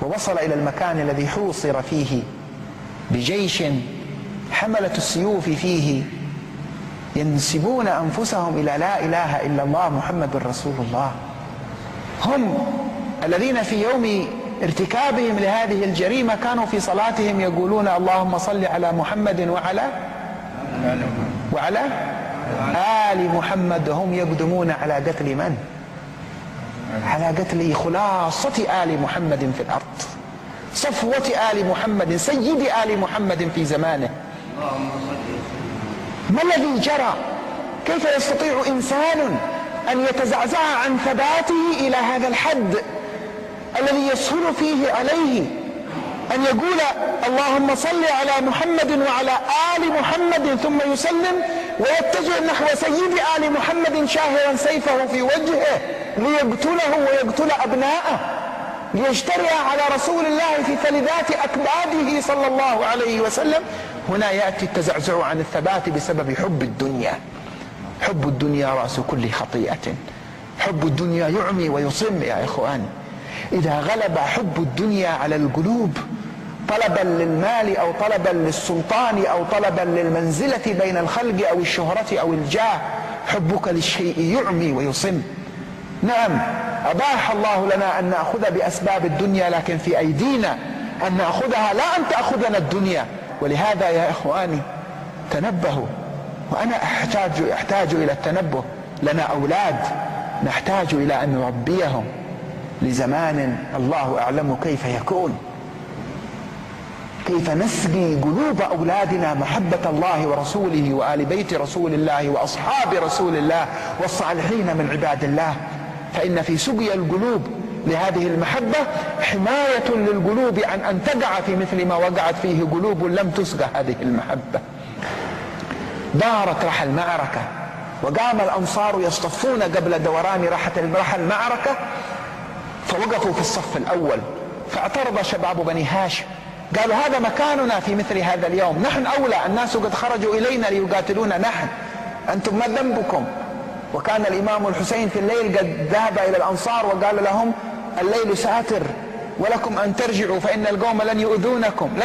ووصل إلى المكان الذي حوصر فيه بجيش حملة السيوف فيه ينسبون أنفسهم إلى لا إله إلا الله محمد رسول الله. هم الذين في يوم ارتكابهم لهذه الجريمة كانوا في صلاتهم يقولون اللهم صل على محمد وعلى آل محمد. هم يقدمون على قتل من؟ على قتل خلاصة آل محمد في الأرض، صفوة آل محمد، سيد آل محمد في زمانه. ما الذي جرى؟ كيف يستطيع إنسان أن يتزعزع عن ثباته إلى هذا الحد الذي يسهل فيه عليه أن يقول اللهم صل على محمد وعلى آل محمد ثم يسلم ويتجه نحو سيد آل محمد شاهرا سيفه في وجهه ليقتله ويقتل أبناءه، ليجترئ على رسول الله في فلذات أكباده صلى الله عليه وسلم. هنا يأتي التزعزع عن الثبات بسبب حب الدنيا. حب الدنيا رأس كل خطيئة. حب الدنيا يعمي ويصم يا إخوان. إذا غلب حب الدنيا على القلوب طلبا للمال أو طلبا للسلطان أو طلبا للمنزلة بين الخلق أو الشهرة أو الجاه، حبك للشيء يعمي ويصم. نعم، أباح الله لنا أن نأخذ بأسباب الدنيا، لكن في أيدينا أن نأخذها، لا أن تأخذنا الدنيا. ولهذا يا إخواني تنبهوا، وأنا أحتاج إلى التنبه. لنا أولاد نحتاج إلى أن نربيهم لزمان الله أعلم كيف يكون، كيف نسقي قلوب أولادنا محبة الله ورسوله وآل بيت رسول الله وأصحاب رسول الله والصالحين من عباد الله. فإن في سقي القلوب لهذه المحبة حماية للقلوب عن أن تقع في مثل ما وقعت فيه قلوب لم تسقى هذه المحبة. دارت رحى المعركة وقام الأنصار يصطفون قبل دوران رحى المعركة، فوقفوا في الصف الأول، فاعترض شباب بني هاشم، قالوا هذا مكاننا في مثل هذا اليوم، نحن أولى، الناس قد خرجوا إلينا ليقاتلونا نحن، أنتم ما ذنبكم؟ وكان الإمام الحسين في الليل قد ذهب إلى الأنصار وقال لهم الليل ساتر ولكم أن ترجعوا فإن القوم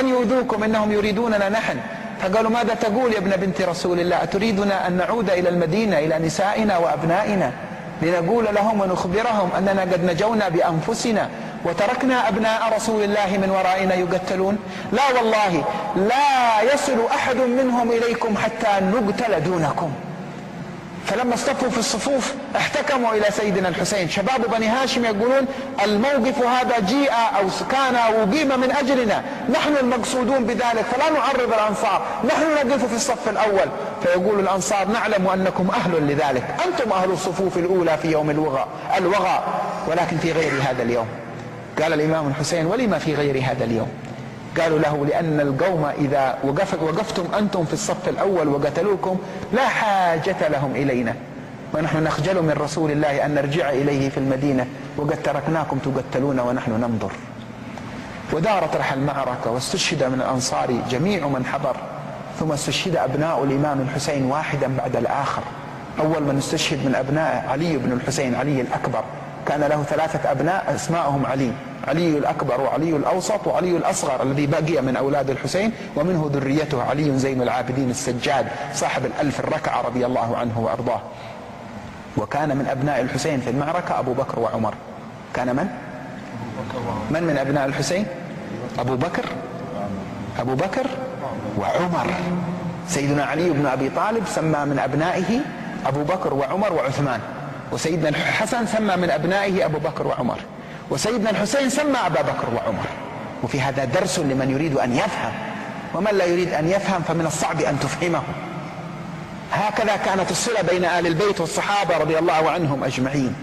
لن يؤذوكم إنهم يريدوننا نحن. فقالوا ماذا تقول يا ابن بنت رسول الله؟ أتريدنا أن نعود إلى المدينة إلى نسائنا وأبنائنا لنقول لهم ونخبرهم أننا قد نجونا بأنفسنا وتركنا أبناء رسول الله من ورائنا يقتلون؟ لا والله، لا يصل أحد منهم إليكم حتى نقتل دونكم. فلما اصطفوا في الصفوف احتكموا إلى سيدنا الحسين. شباب بني هاشم يقولون الموقف هذا جيء أو كان وقيم من أجلنا، نحن المقصودون بذلك، فلا نعرض الأنصار، نحن نقف في الصف الأول. فيقول الأنصار نعلم أنكم أهل لذلك، أنتم أهل الصفوف الأولى في يوم الوغى، ولكن في غير هذا اليوم. قال الإمام الحسين ولما في غير هذا اليوم؟ قالوا له لأن القوم إذا وقفتم أنتم في الصف الأول وقتلوكم لا حاجة لهم إلينا، ونحن نخجل من رسول الله أن نرجع إليه في المدينة وقد تركناكم تقتلون ونحن ننظر. ودارت رحى المعركة واستشهد من الأنصار جميع من حضر، ثم استشهد أبناء الإمام الحسين واحدا بعد الآخر. أول من استشهد من أبناء علي بن الحسين، علي الأكبر، كان له 3 أبناء اسماءهم علي الأكبر وعلي الأوسط وعلي الأصغر الذي بقي من أولاد الحسين، ومنه ذريته علي زين العابدين السجاد صاحب ال1000 الركعة رضي الله عنه وأرضاه. وكان من أبناء الحسين في المعركة أبو بكر وعمر. كان من أبناء الحسين؟ أبو بكر وعمر. سيدنا علي بن أبي طالب سمى من أبنائه أبو بكر وعمر وعثمان، وسيدنا الحسن سمى من أبنائه أبو بكر وعمر، وسيدنا الحسين سمى أبا بكر وعمر. وفي هذا درس لمن يريد أن يفهم، ومن لا يريد أن يفهم فمن الصعب أن تفهمه. هكذا كانت الصلة بين آل البيت والصحابة رضي الله عنهم أجمعين.